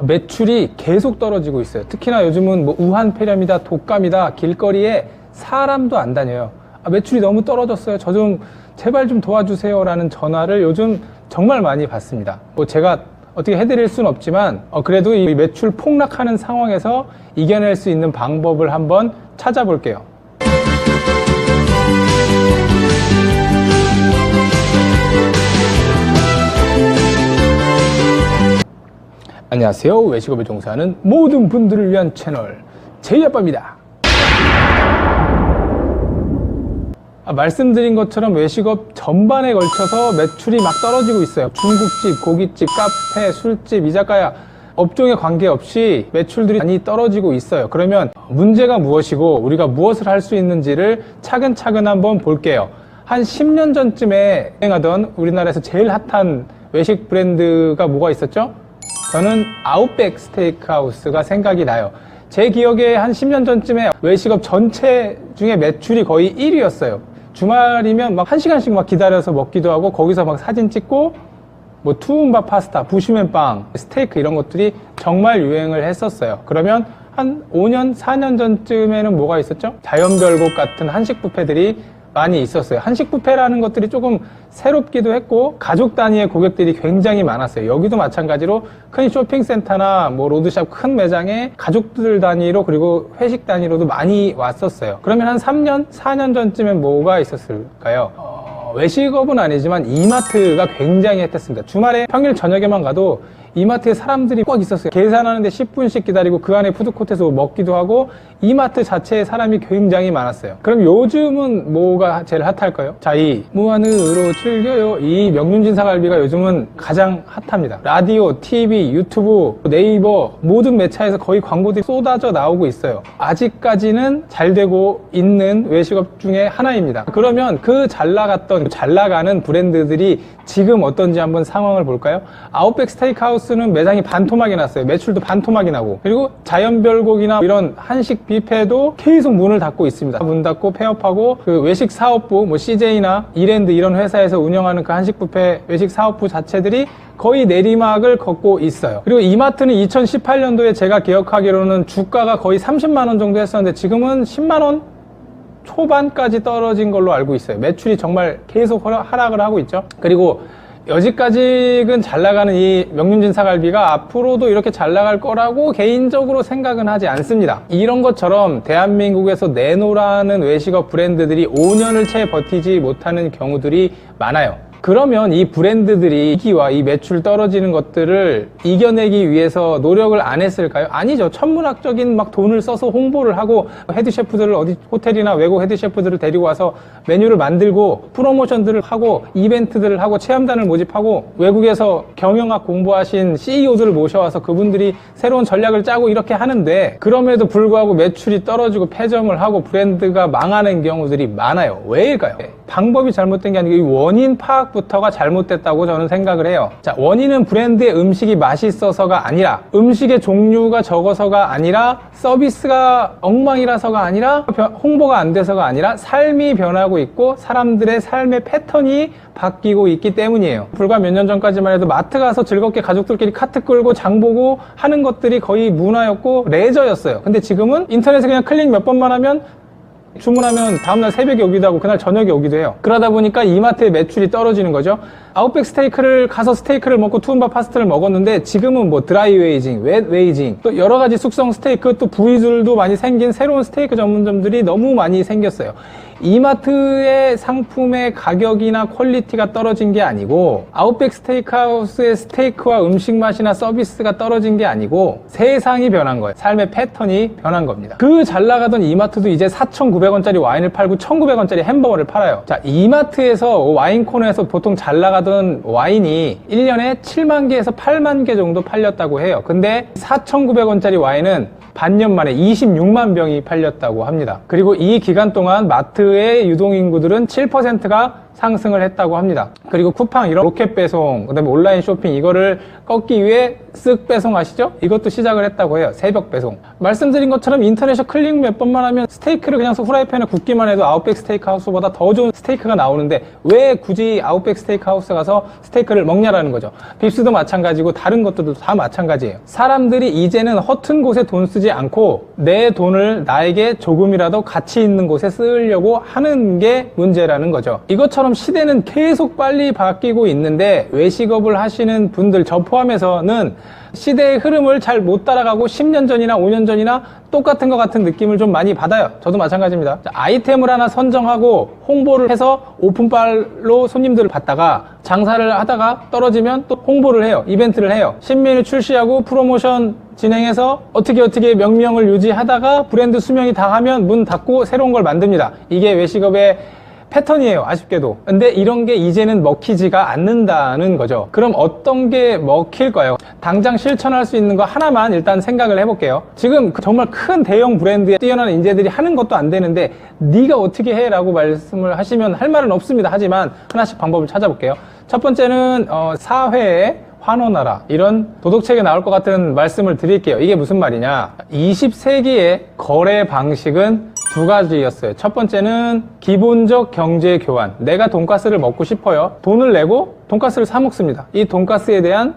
매출이 계속 떨어지고 있어요. 특히나 요즘은 뭐 우한 폐렴이다, 독감이다, 길거리에 사람도 안 다녀요. 매출이 너무 떨어졌어요. 저 좀 제발 좀 도와주세요 라는 전화를 요즘 정말 많이 받습니다. 뭐 제가 어떻게 해드릴 수는 없지만 그래도 이 매출 폭락하는 상황에서 이겨낼 수 있는 방법을 한번 찾아볼게요. 안녕하세요. 외식업에 종사하는 모든 분들을 위한 채널 제이아빠입니다. 말씀드린 것처럼 외식업 전반에 걸쳐서 매출이 막 떨어지고 있어요. 중국집, 고깃집, 카페, 술집, 이자카야 업종에 관계없이 매출들이 많이 떨어지고 있어요. 그러면 문제가 무엇이고 우리가 무엇을 할 수 있는지를 차근차근 한번 볼게요. 한 10년 전쯤에 유행하던 우리나라에서 제일 핫한 외식 브랜드가 뭐가 있었죠? 저는 아웃백 스테이크하우스가 생각이 나요. 제 기억에 한 10년 전쯤에 외식업 전체 중에 매출이 거의 1위였어요. 주말이면 막 1시간씩 막 기다려서 먹기도 하고 거기서 막 사진 찍고 뭐 투움바 파스타, 부슈맨빵, 스테이크 이런 것들이 정말 유행을 했었어요. 그러면 한 5년, 4년 전쯤에는 뭐가 있었죠? 자연별곡 같은 한식 뷔페들이 많이 있었어요. 한식 뷔페라는 것들이 조금 새롭기도 했고 가족 단위의 고객들이 굉장히 많았어요. 여기도 마찬가지로 큰 쇼핑센터나 뭐 로드샵 큰 매장에 가족들 단위로 그리고 회식 단위로도 많이 왔었어요. 그러면 한 3년, 4년 전쯤엔 뭐가 있었을까요? 외식업은 아니지만 이마트가 굉장히 핫했습니다. 주말에 평일 저녁에만 가도 이마트에 사람들이 꽉 있었어요. 계산하는데 10분씩 기다리고 그 안에 푸드코트에서 먹기도 하고 이마트 자체에 사람이 굉장히 많았어요. 그럼 요즘은 뭐가 제일 핫할까요? 자, 이 무한으로 즐겨요. 이 명륜진 사갈비가 요즘은 가장 핫합니다. 라디오, TV, 유튜브, 네이버 모든 매체에서 거의 광고들이 쏟아져 나오고 있어요. 아직까지는 잘 되고 있는 외식업 중에 하나입니다. 그러면 그 잘 나가는 브랜드들이 지금 어떤지 한번 상황을 볼까요? 아웃백 스테이크하우스는 매장이 반토막이 났어요. 매출도 반토막이 나고. 그리고 자연별곡이나 이런 한식 뷔페도 계속 문을 닫고 있습니다. 문 닫고 폐업하고 그 외식 사업부, 뭐 CJ나 이랜드 이런 회사에서 운영하는 그 한식 뷔페 외식 사업부 자체들이 거의 내리막을 걷고 있어요. 그리고 이마트는 2018년도에 제가 기억하기로는 주가가 거의 30만 원 정도 했었는데 지금은 10만 원 초반까지 떨어진 걸로 알고 있어요. 매출이 정말 계속 하락을 하고 있죠. 그리고 여지까지는 잘 나가는 이 명륜진 사갈비가 앞으로도 이렇게 잘 나갈 거라고 개인적으로 생각은 하지 않습니다. 이런 것처럼 대한민국에서 내놓으라는 외식업 브랜드들이 5년을 채 버티지 못하는 경우들이 많아요. 그러면 이 브랜드들이 위기와 이 매출 떨어지는 것들을 이겨내기 위해서 노력을 안 했을까요? 아니죠. 천문학적인 막 돈을 써서 홍보를 하고 헤드셰프들을 어디 호텔이나 외국 헤드셰프들을 데리고 와서 메뉴를 만들고 프로모션들을 하고 이벤트들을 하고 체험단을 모집하고 외국에서 경영학 공부하신 CEO들을 모셔와서 그분들이 새로운 전략을 짜고 이렇게 하는데 그럼에도 불구하고 매출이 떨어지고 폐점을 하고 브랜드가 망하는 경우들이 많아요. 왜일까요? 방법이 잘못된 게 아니고 이 원인 파악부터가 잘못됐다고 저는 생각을 해요. 자, 원인은 브랜드의 음식이 맛있어서가 아니라 음식의 종류가 적어서가 아니라 서비스가 엉망이라서가 아니라 홍보가 안 돼서가 아니라 삶이 변하고 있고 사람들의 삶의 패턴이 바뀌고 있기 때문이에요. 불과 몇 년 전까지만 해도 마트 가서 즐겁게 가족들끼리 카트 끌고 장 보고 하는 것들이 거의 문화였고 레저였어요. 근데 지금은 인터넷에 그냥 클릭 몇 번만 하면 주문하면 다음날 새벽에 오기도 하고 그날 저녁에 오기도 해요. 그러다 보니까 이마트의 매출이 떨어지는 거죠. 아웃백 스테이크를 가서 스테이크를 먹고 투움바 파스타를 먹었는데 지금은 뭐 드라이 웨이징, 웻 웨이징 또 여러 가지 숙성 스테이크 또 부위들도 많이 생긴 새로운 스테이크 전문점들이 너무 많이 생겼어요. 이마트의 상품의 가격이나 퀄리티가 떨어진 게 아니고 아웃백 스테이크하우스의 스테이크와 음식 맛이나 서비스가 떨어진 게 아니고 세상이 변한 거예요. 삶의 패턴이 변한 겁니다. 그 잘 나가던 이마트도 이제 4,900원짜리 와인을 팔고 1,900원짜리 햄버거를 팔아요. 자, 이마트에서 와인 코너에서 보통 잘 나가던 와인이 1년에 7만 개에서 8만 개 정도 팔렸다고 해요. 근데 4,900원짜리 와인은 반년 만에 26만 병이 팔렸다고 합니다. 그리고 이 기간 동안 마트의 유동인구들은 7%가 상승을 했다고 합니다. 그리고 쿠팡 이런 로켓 배송, 그다음에 온라인 쇼핑 이거를 꺾기 위해 쓱 배송 아시죠? 이것도 시작을 했다고 해요. 새벽 배송. 말씀드린 것처럼 인터넷에 클릭 몇 번만 하면 스테이크를 그냥 후라이팬에 굽기만 해도 아웃백 스테이크하우스보다 더 좋은 스테이크가 나오는데 왜 굳이 아웃백 스테이크하우스 가서 스테이크를 먹냐라는 거죠. 빕스도 마찬가지고 다른 것들도 다 마찬가지예요. 사람들이 이제는 허튼 곳에 돈 쓰지 않고 내 돈을 나에게 조금이라도 가치 있는 곳에 쓰려고 하는 게 문제라는 거죠. 이것처럼 시대는 계속 빨리 바뀌고 있는데 외식업을 하시는 분들 저 포함해서는 시대의 흐름을 잘 못 따라가고 10년 전이나 5년 전이나 똑같은 것 같은 느낌을 좀 많이 받아요. 저도 마찬가지입니다. 아이템을 하나 선정하고 홍보를 해서 오픈빨로 손님들을 받다가 장사를 하다가 떨어지면 또 홍보를 해요. 이벤트를 해요. 신메뉴 출시하고 프로모션 진행해서 어떻게 명명을 유지하다가 브랜드 수명이 다 하면 문 닫고 새로운 걸 만듭니다. 이게 외식업의 패턴이에요, 아쉽게도. 근데 이런 게 이제는 먹히지가 않는다는 거죠. 그럼 어떤 게 먹힐까요? 당장 실천할 수 있는 거 하나만 일단 생각을 해볼게요. 지금 정말 큰 대형 브랜드에 뛰어난 인재들이 하는 것도 안 되는데 네가 어떻게 해? 라고 말씀을 하시면 할 말은 없습니다. 하지만 하나씩 방법을 찾아볼게요. 첫 번째는 사회에 환원하라, 이런 도덕책에 나올 것 같은 말씀을 드릴게요. 이게 무슨 말이냐, 20세기의 거래 방식은 두 가지였어요. 첫 번째는 기본적 경제 교환. 내가 돈가스를 먹고 싶어요. 돈을 내고 돈가스를 사 먹습니다. 이 돈가스에 대한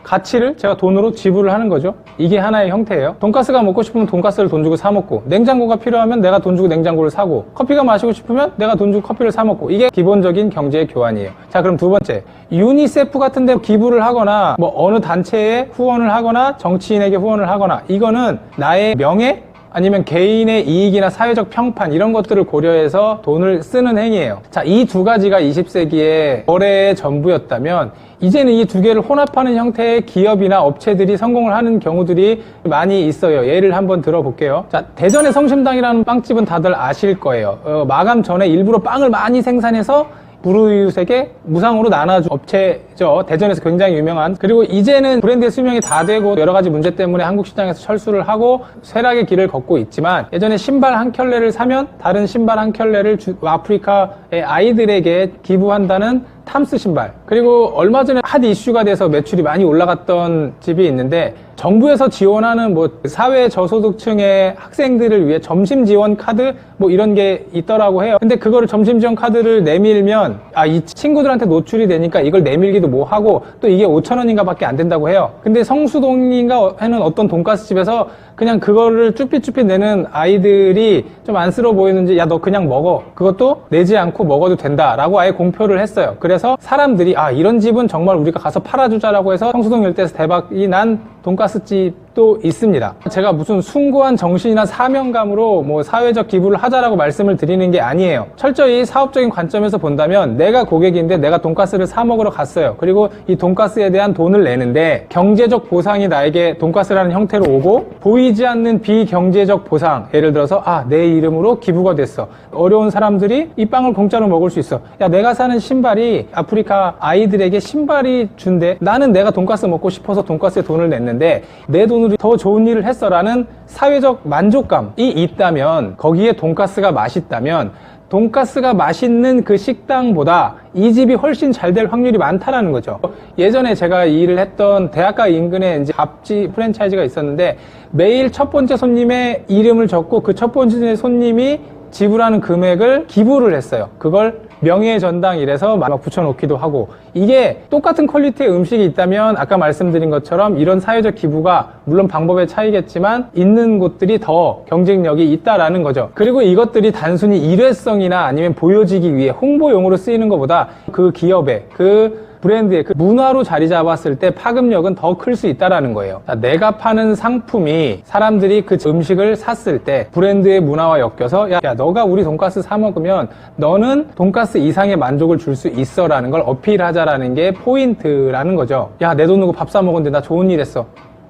가치를 제가 돈으로 지불을 하는 거죠. 이게 하나의 형태예요. 돈가스가 먹고 싶으면 돈가스를 돈 주고 사 먹고, 냉장고가 필요하면 내가 돈 주고 냉장고를 사고, 커피가 마시고 싶으면 내가 돈 주고 커피를 사 먹고, 이게 기본적인 경제 교환이에요. 자, 그럼 두 번째, 유니세프 같은 데 기부를 하거나 뭐 어느 단체에 후원을 하거나 정치인에게 후원을 하거나, 이거는 나의 명예 아니면 개인의 이익이나 사회적 평판 이런 것들을 고려해서 돈을 쓰는 행위예요. 자, 이 두 가지가 20세기의 거래의 전부였다면 이제는 이 두 개를 혼합하는 형태의 기업이나 업체들이 성공을 하는 경우들이 많이 있어요. 예를 한번 들어볼게요. 자, 대전의 성심당이라는 빵집은 다들 아실 거예요. 마감 전에 일부러 빵을 많이 생산해서 불우이웃에게 무상으로 나눠준 업체죠. 대전에서 굉장히 유명한. 그리고 이제는 브랜드의 수명이 다 되고 여러 가지 문제 때문에 한국 시장에서 철수를 하고 쇠락의 길을 걷고 있지만, 예전에 신발 한 켤레를 사면 다른 신발 한 켤레를 아프리카의 아이들에게 기부한다는 탐스 신발. 그리고 얼마 전에 핫 이슈가 돼서 매출이 많이 올라갔던 집이 있는데, 정부에서 지원하는 뭐 사회 저소득층의 학생들을 위해 점심 지원 카드 뭐 이런 게 있더라고 해요. 근데 그거를 점심 지원 카드를 내밀면 이 친구들한테 노출이 되니까 이걸 내밀기도 뭐 하고, 또 이게 5,000원인가 밖에 안 된다고 해요. 근데 성수동인가 하는 어떤 돈가스 집에서 그냥 그거를 쭈삣쭈삣 내는 아이들이 좀 안쓰러워 보이는지, 야, 너 그냥 먹어, 그것도 내지 않고 먹어도 된다 라고 아예 공표를 했어요. 그래서 사람들이 이런 집은 정말 우리가 가서 팔아주자라고 해서 성수동 일대에서 대박이 난 돈가스 집도 있습니다. 제가 무슨 숭고한 정신이나 사명감으로 뭐 사회적 기부를 하자라고 말씀을 드리는 게 아니에요. 철저히 사업적인 관점에서 본다면, 내가 고객인데 내가 돈가스를 사 먹으러 갔어요. 그리고 이 돈가스에 대한 돈을 내는데 경제적 보상이 나에게 돈가스라는 형태로 오고, 보이지 않는 비경제적 보상, 예를 들어서 내 이름으로 기부가 됐어, 어려운 사람들이 이 빵을 공짜로 먹을 수 있어, 야, 내가 사는 신발이 아프리카 아이들에게 신발이 준대, 나는 내가 돈가스 먹고 싶어서 돈가스에 돈을 냈는데 내 돈으로 더 좋은 일을 했어 라는 사회적 만족감이 있다면, 거기에 돈가스가 맛있다면, 돈가스가 맛있는 그 식당보다 이 집이 훨씬 잘 될 확률이 많다라는 거죠. 예전에 제가 이 일을 했던 대학가 인근에 이제 밥집 프랜차이즈가 있었는데, 매일 첫 번째 손님의 이름을 적고 그 첫 번째 손님이 지불하는 금액을 기부를 했어요. 그걸 명예의 전당 이래서 막 붙여놓기도 하고, 이게 똑같은 퀄리티의 음식이 있다면 아까 말씀드린 것처럼 이런 사회적 기부가 물론 방법의 차이겠지만 있는 곳들이 더 경쟁력이 있다라는 거죠. 그리고 이것들이 단순히 일회성이나 아니면 보여지기 위해 홍보용으로 쓰이는 것보다 그 기업의 그 브랜드의 그 문화로 자리 잡았을 때 파급력은 더 클 수 있다라는 거예요. 내가 파는 상품이 사람들이 그 음식을 샀을 때 브랜드의 문화와 엮여서 야, 너가 우리 돈가스 사 먹으면 너는 돈가스 이상의 만족을 줄 수 있어 라는 걸 어필하자라는 게 포인트라는 거죠. 야, 내 돈 주고 밥 사 먹었는데 나 좋은 일 했어.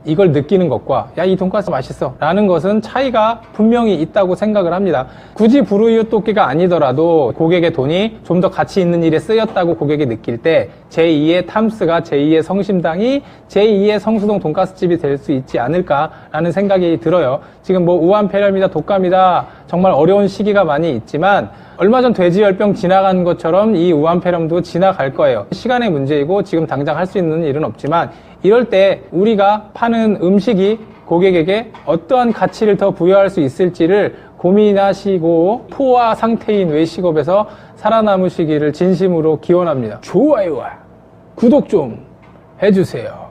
이걸 느끼는 것과 야, 이 돈가스 맛있어 라는 것은 차이가 분명히 있다고 생각을 합니다. 굳이 불우이웃 돕기가 아니더라도 고객의 돈이 좀 더 가치 있는 일에 쓰였다고 고객이 느낄 때 제2의 탐스가, 제2의 성심당이 제2의 성수동 돈가스집이 될 수 있지 않을까라는 생각이 들어요. 지금 뭐 우한폐렴이다, 독감이다, 정말 어려운 시기가 많이 있지만 얼마 전 돼지열병 지나간 것처럼 이 우한폐렴도 지나갈 거예요. 시간의 문제이고 지금 당장 할 수 있는 일은 없지만 이럴 때 우리가 파는 음식이 고객에게 어떠한 가치를 더 부여할 수 있을지를 고민하시고 포화 상태인 외식업에서 살아남으시기를 진심으로 기원합니다. 좋아요와 구독 좀 해주세요.